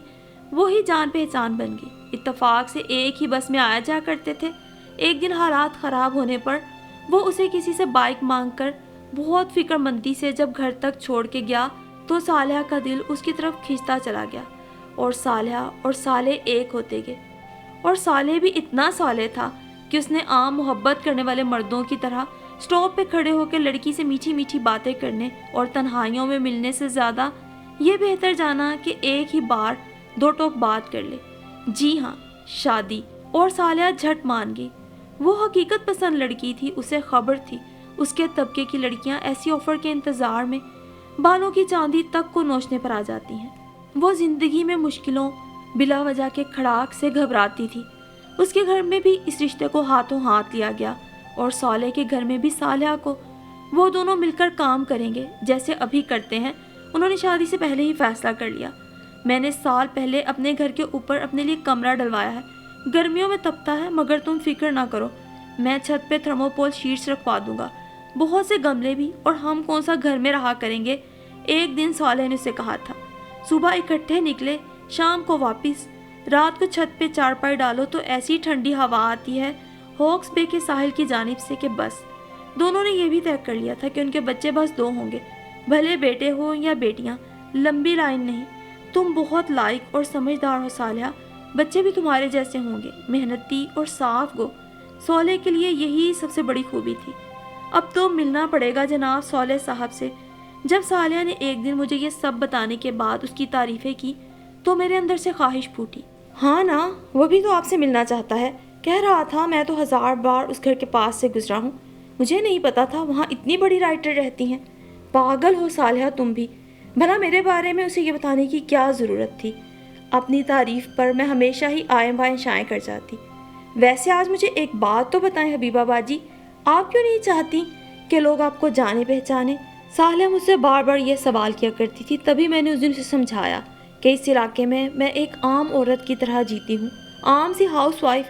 وہی جان پہچان بن گئی۔ اتفاق سے ایک ہی بس میں آیا جا کرتے تھے۔ ایک دن حالات خراب ہونے پر وہ اسے کسی سے بائک مانگ کر بہت فکر مندی سے جب گھر تک چھوڑ کے گیا تو صالحہ کا دل اس کی طرف کھینچتا چلا گیا، اور صالحہ اور صالح ایک ہوتے گئے۔ اور صالح بھی اتنا صالح تھا کہ اس نے عام محبت کرنے والے مردوں کی طرح سٹاپ پہ کھڑے ہو کے لڑکی سے میٹھی میٹھی باتیں کرنے اور تنہائیوں میں ملنے سے زیادہ یہ بہتر جانا کہ ایک ہی بار 2 ٹوک بات کر لے۔ جی ہاں، شادی۔ اور صالحہ جھٹ مان گئی۔ وہ حقیقت پسند لڑکی تھی، اسے خبر تھی اس کے طبقے کی لڑکیاں ایسی آفر کے انتظار میں بالوں کی چاندی تک کو نوچنے پر آ جاتی ہیں۔ وہ زندگی میں مشکلوں بلا وجہ کے کھڑاک سے گھبراتی تھی۔ اس کے گھر میں بھی اس رشتے کو ہاتھوں ہاتھ لیا گیا، اور صالح کے گھر میں بھی صالحہ کو۔ وہ دونوں مل کر کام کریں گے جیسے ابھی کرتے ہیں، انہوں نے شادی سے پہلے ہی فیصلہ کر لیا۔ میں نے سال پہلے اپنے گھر کے اوپر اپنے لیے کمرہ ڈلوایا ہے، گرمیوں میں تپتا ہے مگر تم فکر نہ کرو، میں چھت پہ تھرموپول شیٹس رکھوا دوں گا، بہت سے گملے بھی، اور ہم کون سا گھر میں رہا کریں گے۔ ایک دن صالح نے اسے کہا تھا۔ صبح اکٹھے نکلے، شام کو واپس۔ رات کو چھت پہ چارپائی ڈالو تو ایسی ٹھنڈی ہوا آتی ہے ہوکس بے کے ساحل کی جانب سے کہ بس۔ دونوں نے یہ بھی طے کر لیا تھا کہ ان کے بچے بس 2 ہوں گے، بھلے بیٹے ہو یا بیٹیاں، لمبی لائن نہیں۔ تم بہت لائق اور سمجھدار ہو صالحہ، بچے بھی تمہارے جیسے ہوں گے، محنتی اور صاف گو۔ صالح کے لیے یہی سب سے بڑی خوبی تھی۔ اب تو ملنا پڑے گا جناب صالح صاحب سے۔ جب صالحہ نے ایک دن مجھے یہ سب بتانے کے بعد اس کی تعریفیں کی تو میرے اندر سے خواہش پھوٹی۔ ہاں نا، وہ بھی تو آپ سے ملنا چاہتا ہے، کہہ رہا تھا میں تو 1000 بار اس گھر کے پاس سے گزرا ہوں، مجھے نہیں پتا تھا وہاں اتنی بڑی رائٹر رہتی ہیں۔ پاگل ہو صالحہ تم بھی، بھلا میرے بارے میں اسے یہ بتانے کی کیا ضرورت تھی؟ اپنی تعریف پر میں ہمیشہ ہی آئیں بائیں شائیں کر جاتی۔ ویسے آج مجھے ایک بات تو بتائیں حبیبہ باجی، آپ کیوں نہیں چاہتی کہ لوگ آپ کو جانے پہچانے؟ صالحہ مجھ سے بار بار یہ سوال کیا کرتی تھی، تبھی میں نے اس دن اسے سمجھایا کہ اس علاقے میں ایک عام عورت کی طرح جیتی ہوں، عام سی ہاؤس وائف۔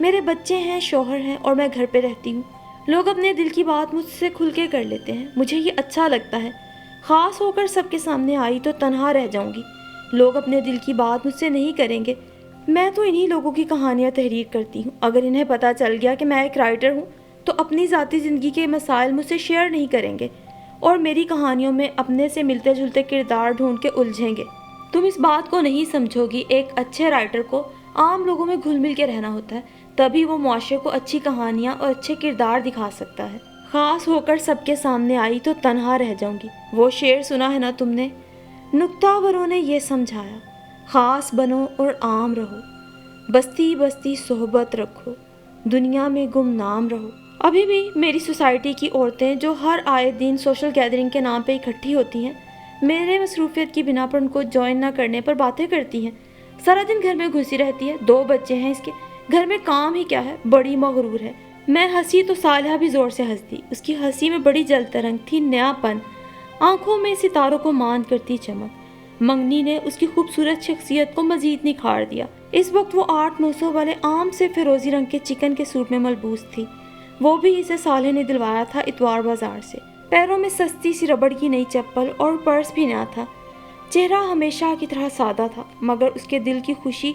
میرے بچے ہیں، شوہر ہیں اور میں گھر پہ رہتی ہوں۔ لوگ اپنے دل کی بات مجھ سے کھل کے کر لیتے ہیں، مجھے یہ اچھا لگتا ہے۔ خاص ہو کر سب کے سامنے آئی تو تنہا رہ جاؤں گی، لوگ اپنے دل کی بات مجھ سے نہیں کریں گے۔ میں تو انہی لوگوں کی کہانیاں تحریر کرتی ہوں، اگر انہیں پتہ چل گیا کہ میں ایک رائٹر ہوں تو اپنی ذاتی زندگی کے مسائل مجھ سے شیئر نہیں کریں گے اور میری کہانیوں میں اپنے سے ملتے جلتے کردار ڈھونڈ کے الجھیں گے۔ تم اس بات کو نہیں سمجھو گی، ایک اچھے رائٹر کو عام لوگوں میں گھل مل کے رہنا ہوتا ہے، تبھی وہ معاشرے کو اچھی کہانیاں اور اچھے کردار دکھا سکتا ہے۔ خاص ہو کر سب کے سامنے آئی تو تنہا رہ جاؤں گی، وہ شعر سنا ہے نا تم نے؟ نکتہ وروں نے یہ سمجھایا، خاص بنو اور عام رہو، بستی بستی صحبت رکھو، دنیا میں گمنام رہو۔ ابھی بھی میری سوسائٹی کی عورتیں جو ہر آئے دن سوشل گیدرنگ کے نام پہ اکٹھی ہوتی ہیں، میرے مصروفیت کی بنا پر ان کو جوائن نہ کرنے پر باتیں کرتی ہیں۔ سارا دن گھر میں گھسی رہتی ہے، 2 بچے ہیں اس کے، گھر میں کام ہی کیا ہے، بڑی مغرور ہے۔ میں ہنسی تو صالحہ بھی زور سے ہنس دی، اس کی ہنسی میں بڑی جل ترنگ تھی، نیا پن، آنکھوں میں ستاروں کو ماند کرتی چمک۔ منگنی نے اس کی خوبصورت شخصیت کو مزید نکھار دیا۔ اس وقت وہ 800-900 والے عام سے فیروزی رنگ کے چکن کے سوٹ میں ملبوس تھی، وہ بھی اسے صالح نے دلوایا تھا اتوار بازار سے۔ پیروں میں سستی سی ربڑ کی نئی چپل اور پرس بھی نیا تھا۔ چہرہ ہمیشہ کی طرح سادہ تھا، مگر اس کے دل کی خوشی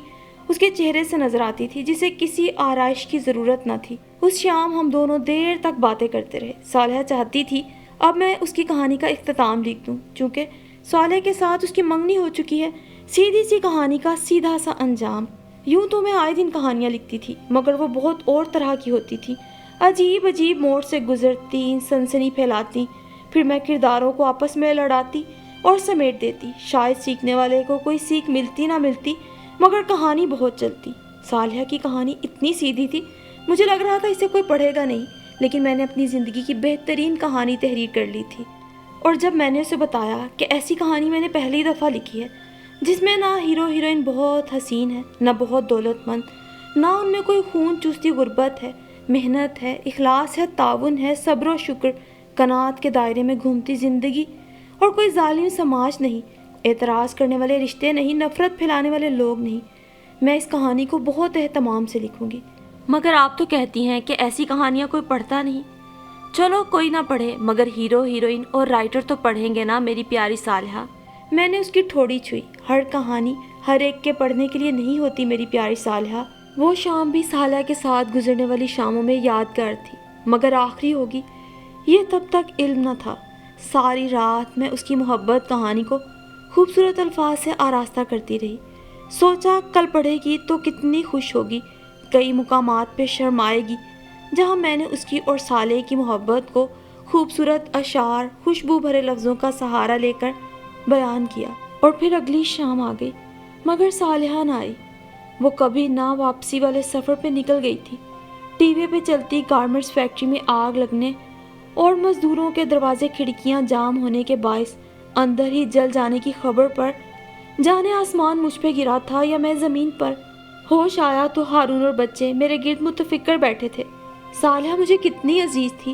اس کے چہرے سے نظر آتی تھی، جسے کسی آرائش کی ضرورت نہ تھی۔ اس شام ہم دونوں دیر تک باتیں کرتے رہے۔ صالحہ چاہتی تھی اب میں اس کی کہانی کا اختتام لکھ دوں، چونکہ صالح کے ساتھ اس کی منگنی ہو چکی ہے، سیدھی سی کہانی کا سیدھا سا انجام۔ یوں تو میں آئے دن کہانیاں لکھتی تھی، مگر وہ بہت اور طرح کی ہوتی تھی، عجیب عجیب موڑ سے گزرتی، سنسنی پھیلاتی، پھر میں کرداروں کو آپس میں لڑاتی اور سمیٹ دیتی۔ شاید سیکھنے والے کو کوئی سیکھ ملتی نہ ملتی، مگر کہانی بہت چلتی۔ صالحہ کی کہانی اتنی سیدھی تھی، مجھے لگ رہا تھا اسے کوئی پڑھے گا نہیں، لیکن میں نے اپنی زندگی کی بہترین کہانی تحریر کر لی تھی۔ اور جب میں نے اسے بتایا کہ ایسی کہانی میں نے پہلی دفعہ لکھی ہے جس میں نہ ہیرو ہیروئن بہت حسین ہے، نہ بہت دولت مند، نہ ان میں کوئی خون چوستی غربت ہے، محنت ہے، اخلاص ہے، تعاون ہے، صبر و شکر، قناعت کے دائرے میں گھومتی زندگی، اور کوئی ظالم سماج نہیں، اعتراض کرنے والے رشتے نہیں، نفرت پھیلانے والے لوگ نہیں، میں اس کہانی کو بہت اہتمام سے لکھوں گی۔ مگر آپ تو کہتی ہیں کہ ایسی کہانیاں کوئی پڑھتا نہیں۔ چلو کوئی نہ پڑھے، مگر ہیرو ہیروئن اور رائٹر تو پڑھیں گے نا میری پیاری صالحہ۔ میں نے اس کی ٹھوڑی چھوئی، ہر کہانی ہر ایک کے پڑھنے کے لیے نہیں ہوتی میری پیاری صالحہ۔ وہ شام بھی صالحہ کے ساتھ گزرنے والی شاموں میں یادگار تھی، مگر آخری ہوگی یہ تب تک علم نہ تھا۔ ساری رات میں اس کی محبت کہانی کو خوبصورت الفاظ سے آراستہ کرتی رہی، سوچا کل پڑھے گی تو کتنی خوش ہوگی، کئی مقامات پہ شرمائے گی جہاں میں نے اس کی اور صالح کی محبت کو خوبصورت اشعار، خوشبو بھرے لفظوں کا سہارا لے کر بیان کیا۔ اور پھر اگلی شام آ گئی، مگر صالحہ نہ آئی۔ وہ کبھی نہ واپسی والے سفر پہ نکل گئی تھی۔ ٹی وی پہ چلتی گارمنٹس فیکٹری میں آگ لگنے اور مزدوروں کے دروازے کھڑکیاں جام ہونے کے باعث اندر ہی جل جانے کی خبر پر جانے آسمان مجھ پہ گرا تھا یا میں زمین پر۔ ہوش آیا تو ہارون اور بچے میرے گرد متفکر بیٹھے تھے۔ صالحہ مجھے کتنی عزیز تھی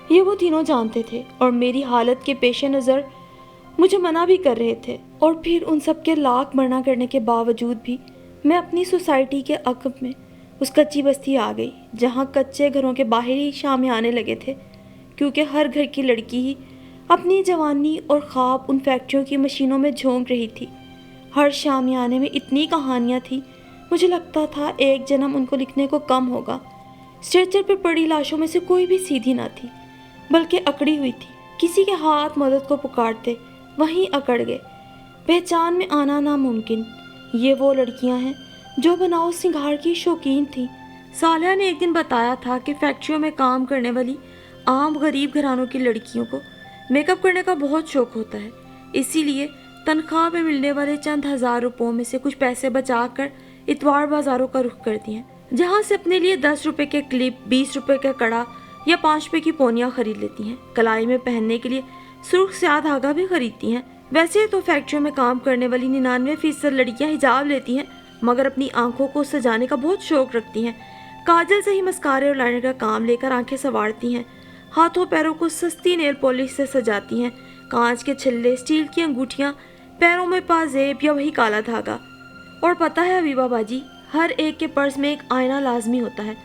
یہ وہ تینوں جانتے تھے، اور میری حالت کے پیش نظر مجھے منع بھی کر رہے تھے۔ اور پھر ان سب کے لاکھ منع کرنے کے باوجود بھی میں اپنی سوسائٹی کے عقب میں اس کچی بستی آ گئی جہاں کچے گھروں کے باہر ہی شامے آنے لگے تھے، کیونکہ ہر گھر کی لڑکی ہی اپنی جوانی اور خواب ان فیکٹریوں کی مشینوں میں جھونک رہی تھی۔ ہر شامیانے میں اتنی کہانیاں تھیں، مجھے لگتا تھا ایک جنم ان کو لکھنے کو کم ہوگا۔ اسٹریچر پہ پڑی لاشوں میں سے کوئی بھی سیدھی نہ تھی، بلکہ اکڑی ہوئی تھی۔ کسی کے ہاتھ مدد کو پکارتے وہیں اکڑ گئے، پہچان میں آنا ناممکن۔ یہ وہ لڑکیاں ہیں جو بناؤ سنگھار کی شوقین تھیں، सालिया ने एक दिन बताया था कि फैक्ट्रियों में काम करने वाली आम गरीब घरानों की लड़कियों को मेकअप करने का बहुत शौक होता है, इसीलिए तनख्वाह में मिलने वाले चंद हजार रुपयों में से कुछ पैसे बचाकर इतवार बाजारों का रुख करती हैं, जहाँ से अपने लिए 10 रुपए के क्लिप, 20 रुपए का कड़ा या 5 रुपए की पोनियाँ खरीद लेती हैं। कलाई में पहनने के लिए सुर्ख स्याह धागा भी खरीदती हैं। वैसे तो फैक्ट्रियों में काम करने वाली 99% लड़कियां हिजाब लेती हैं, मगर अपनी आंखों को सजाने का बहुत शौक रखती हैं। काजल से ही मस्कारे और लाइनर का काम लेकर आंखें संवारती हैं, हाथों पैरों को सस्ती नेल पॉलिश से सजाती हैं। कांच के छल्ले, स्टील की अंगूठियां, पैरों में पाजेब या वही काला धागा। और पता है हबीबा बाजी, हर एक के पर्स में एक आईना लाजमी होता है।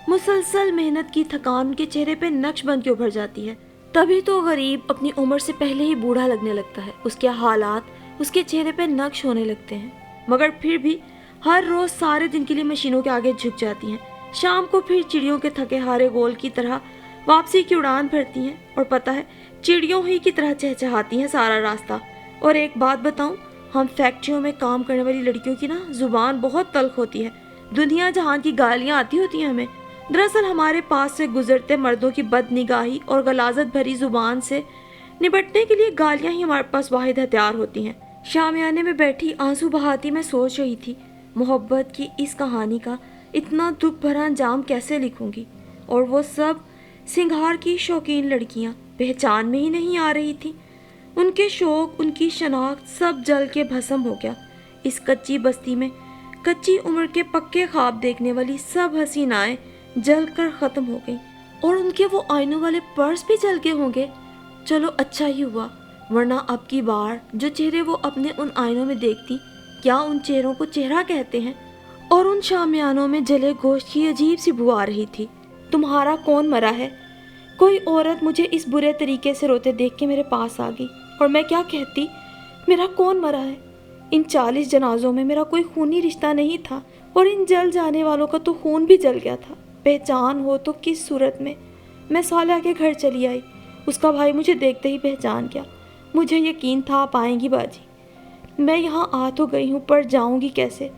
मुसलसल मेहनत की थकान उनके चेहरे पे नक्श बन के उभर जाती है। तभी तो गरीब अपनी उम्र से पहले ही बूढ़ा लगने लगता है। उसके हालात उसके चेहरे पे नक्श होने लगते हैं, मगर फिर भी हर रोज सारे दिन के लिए मशीनों के आगे झुक जाती हैं। शाम को फिर चिड़ियों के थके हारे गोल की तरह वापसी की उड़ान भरती हैं, और पता है चिड़ियों ही की तरह चहचहाती हैं सारा रास्ता। और एक बात बताऊं, हम फैक्ट्रियों में काम करने वाली लड़कियों की ना जुबान बहुत तल्ख होती है। दुनिया जहां की गालियां आती होती हैं हमें, दरअसल हमारे पास से गुजरते मर्दों की बदनिगाही और गलाजत भरी जुबान से निपटने के लिए गालियां ही हमारे पास वाहिद हथियार होती हैं। शामियाने में बैठी आंसू बहाती मैं सोच रही थी, मोहब्बत की इस कहानी का इतना दुख भरा अंजाम कैसे लिखूंगी। और वो सब सिंगार की शौकीन लड़कियां पहचान में ही नहीं आ रही थी। उनके शौक, उनकी शनाख्त सब जल के भस्म हो गया। इस कच्ची बस्ती में कच्ची उम्र के पक्के ख्वाब देखने वाली सब हसीनाएं जल कर ख़त्म हो गई, और उनके वो आईनों वाले पर्स भी जल के होंगे। चलो अच्छा ही हुआ, वरना अब की बार जो चेहरे वो अपने उन आईनों में देखती, क्या उन चेहरों को चेहरा कहते हैं। और उन शामियानों में जले गोश्त की अजीब सी बू आ रही थी। तुम्हारा कौन मरा है? कोई औरत मुझे इस बुरे तरीके से रोते देख के मेरे पास आ गई, और मैं क्या कहती, मेरा कौन मरा है? इन 40 जनाजों में मेरा कोई खूनी रिश्ता नहीं था, और इन जल जाने वालों का तो खून भी जल गया था। पहचान हो तो किस सूरत में? मैं सालिया के घर चली आई, उसका भाई मुझे देखते ही पहचान गया। मुझे यकीन था आप आएंगी बाजी। मैं यहाँ आ तो गई हूँ, पर जाऊँगी कैसे?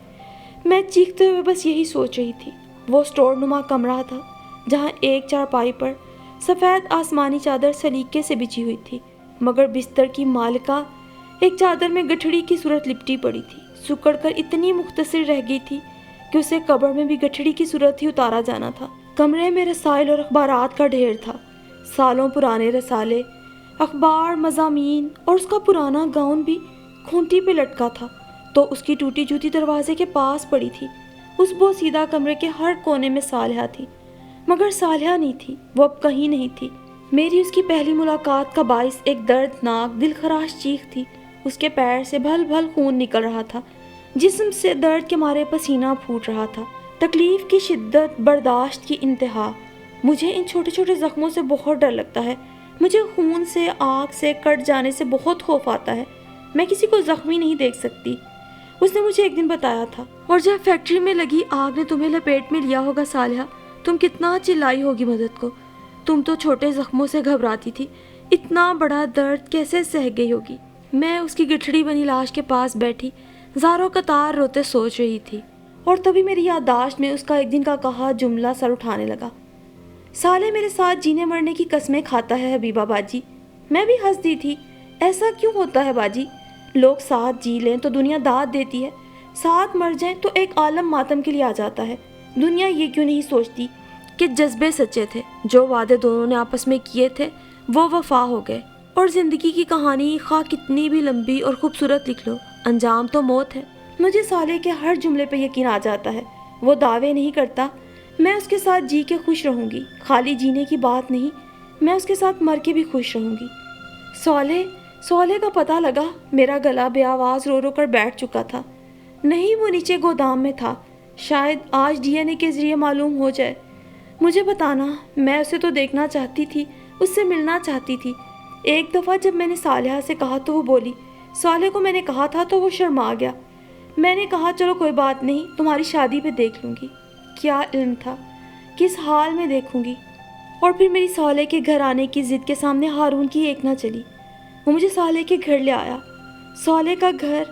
मैं चीखते हुए बस यही सोच रही थी। वो स्टोर नुमा कमरा था, जहाँ एक चारपाई पर सफ़ेद आसमानी चादर सलीके से बिछी हुई थी, मगर बिस्तर की मालिका एक चादर में गठड़ी की सूरत लिपटी पड़ी थी। सुकड़ कर इतनी मुख्तसर रह गई थी कि उसे कब्र में भी गठड़ी की सूरत ही उतारा जाना था। कमरे में रसाइल और अखबारात का ढेर था, सालों पुराने रसाले, अखबार, मज़ामीन, और उसका पुराना गाउन भी खूंटी पे लटका था तो उसकी टूटी जूती दरवाजे के पास पड़ी थी। उस बोसीदा कमरे के हर कोने में सालिया थी, मगर सालिया नहीं थी। वो अब कहीं नहीं थी। मेरी उसकी पहली मुलाकात का बाइस एक दर्दनाक दिलखराश चीख थी। उसके पैर से भल भल खून निकल रहा था, जिस्म से दर्द के मारे पसीना फूट रहा था। तकलीफ की शिद्दत, बर्दाश्त की इंतहा। मुझे इन छोटे छोटे जख्मों से बहुत डर लगता है। मुझे खून से, आग से, कट जाने से बहुत खौफ आता है। मैं किसी को जख्मी नहीं देख सकती, उसने मुझे एक दिन बताया था। और जब फैक्ट्री में लगी आग ने तुम्हें लपेट में लिया होगा सालिया, तुम कितना चिल्लाई होगी मदद को। तुम तो छोटे जख्मों से घबराती थी, इतना बड़ा दर्द कैसे सह गई होगी। मैं उसकी गठड़ी बनी लाश के पास बैठी ज़ारों कतार रोते सोच रही थी, और तभी मेरी याददाश्त में उसका एक दिन का कहा जुमला सर उठाने लगा। साले मेरे साथ जीने मरने की कस्में खाता है हबीबा बाजी। मैं भी हंस दी थी। ऐसा क्यों होता है बाजी? लोग साथ जी लें तो दुनिया दाद देती है, साथ मर जाएं तो एक आलम मातम के लिए आ जाता है। दुनिया ये क्यों नहीं सोचती कि जज्बे सच्चे थे, जो वादे दोनों ने आपस में किए थे वो वफा हो गए। और ज़िंदगी की कहानी खा कितनी भी लंबी और खूबसूरत लिख लो, अंजाम तो मौत है। मुझे साले के हर जुमले पे यकीन आ जाता है। वो दावे नहीं करता, मैं उसके साथ जी के खुश रहूँगी। खाली जीने की बात नहीं, मैं उसके साथ मर के भी खुश रहूँगी। सोले का पता लगा। मेरा गला बेआवाज़ रो रो कर बैठ चुका था। नहीं, वो नीचे गोदाम में था। शायद आज DNA के ज़रिए मालूम हो जाए। मुझे बताना, मैं उसे तो देखना चाहती थी, उससे मिलना चाहती थी। एक दफ़ा जब मैंने सालिया से कहा तो वो बोली, साले को मैंने कहा था तो वो शर्मा गया। मैंने कहा चलो कोई बात नहीं, तुम्हारी शादी पे देख लूँगी। क्या इल्म था किस हाल में देखूँगी। और फिर मेरी साले के घर आने की ज़िद के सामने हारून की एक ना चली। वो मुझे साले के घर ले आया। साले का घर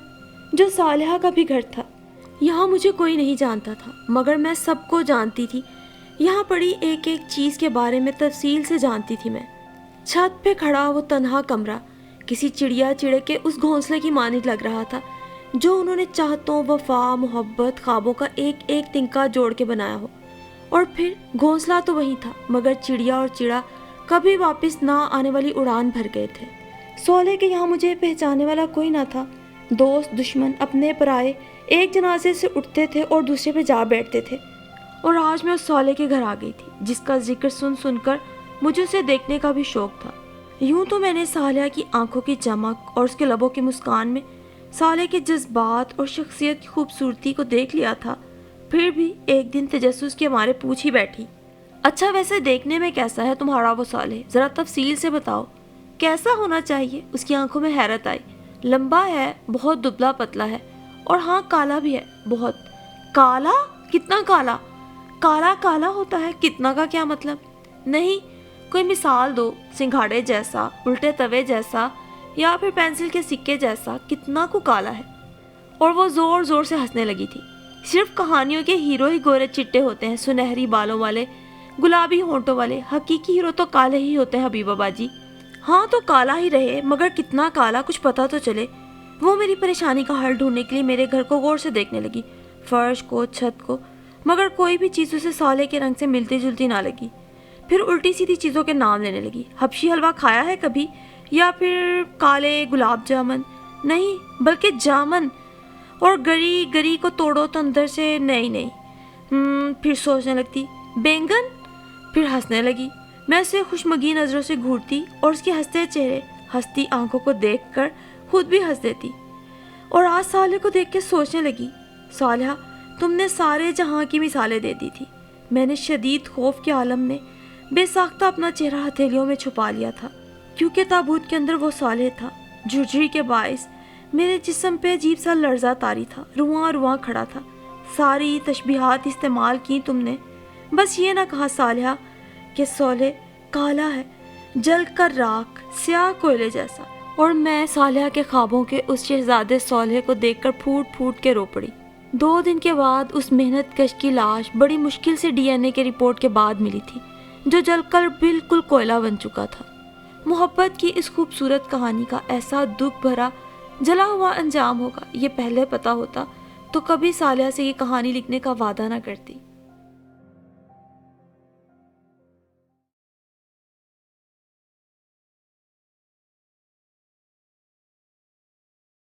जो सालिया का भी घर था। यहाँ मुझे कोई नहीं जानता था, मगर मैं सबको जानती थी यहाँ पड़ी एक एक चीज़ के बारे में तफसील से जानती थी मैं। छत पे खड़ा वो तन्हा कमरा किसी चिड़िया चिड़े के उस घोंसले की मानित लग रहा था जो उन्होंने चाहतों, वफा, मोहब्बत, ख्वाबों का एक एक तिनका जोड़ के बनाया हो। और फिर घोंसला तो वही था, मगर चिड़िया और चिड़ा कभी वापस ना आने वाली उड़ान भर गए थे। सोले के यहाँ मुझे पहचानने वाला कोई ना था। दोस्त, दुश्मन, अपने पराए एक जनाजे से उठते थे और दूसरे पे जा बैठते थे। और आज मैं उस सोले के घर आ गई थी जिसका जिक्र सुन सुनकर मुझे उसे देखने का भी शौक था। यूं तो मैंने सालिया की आंखों की चमक और उसके लबों की मुस्कान में साले के जज्बात और शख्सियत की खूबसूरती को देख लिया था, फिर भी एक दिन तजस्सुस के मारे पूछ ही बैठी, अच्छा वैसे देखने में कैसा है तुम्हारा वो साले, ज़रा तफसील से बताओ, कैसा होना चाहिए? उसकी आंखों में हैरत आई। लंबा है, बहुत दुबला पतला है, और हाँ काला भी है, बहुत। काला? कितना काला? काला काला होता है, कितना का क्या मतलब? नहीं, कोई मिसाल दो, सिंघाड़े जैसा, उल्टे तवे जैसा, या फिर पेंसिल के सिक्के जैसा, कितना को काला है? और वो जोर जोर से हंसने लगी थी। सिर्फ कहानियों के हीरो ही गोरे चिट्टे होते हैं, सुनहरी बालों वाले, गुलाबी होंठों वाले। हकीकी हीरो तो काले ही होते हैं हबीबा बाजी। हाँ तो काला ही रहे, मगर कितना काला, कुछ पता तो चले। वो मेरी परेशानी का हल ढूंढने के लिए मेरे घर को गौर से देखने लगी, फर्श को, छत को, मगर कोई भी चीज़ उसे साले के रंग से मिलती जुलती ना लगी। फिर उल्टी सीधी चीज़ों के नाम लेने लगी। हबशी हलवा खाया है कभी? या फिर काले गुलाब जामुन? नहीं, बल्कि जामन। और गरी गरी को तोड़ो तो अंदर से नहीं नहीं। फिर सोचने लगती, बैंगन। फिर हंसने लगी। मैं उसे खुशमगी नज़रों से घूरती और उसके हंसते चेहरे, हंसती आंखों को देखकर खुद भी हंस देती। और आज साले को देख के सोचने लगी, सालिहा तुमने सारे जहां की मिसालें दे दी थी। मैंने शदीद खौफ के आलम में बेसाख्ता अपना चेहरा हथेलियों में छुपा लिया था, क्योंकि ताबूत के अंदर वो साले था। झुरझुरी के बायस मेरे जिस्म पे अजीब सा लर्जा तारी था, रुआं रुआं खड़ा था। सारी तशबीहात इस्तेमाल की तुमने, बस ये ना कहा सालिहा कि सोले काला है, जल कर राख, स्याह कोयले जैसा। और मैं सालिहा के ख्वाबों के उस शहजादे सोले को देखकर फूट फूट के रो पड़ी। 2 दिन के बाद उस मेहनत कश की लाश बड़ी मुश्किल से DNA के रिपोर्ट के बाद मिली थी, जो जलकर बिल्कुल कोयला बन चुका था। मोहब्बत की इस खूबसूरत कहानी का ऐसा दुख भरा जला हुआ अंजाम होगा, ये पहले पता होता तो कभी सालिहा से ये कहानी लिखने का वादा ना करती।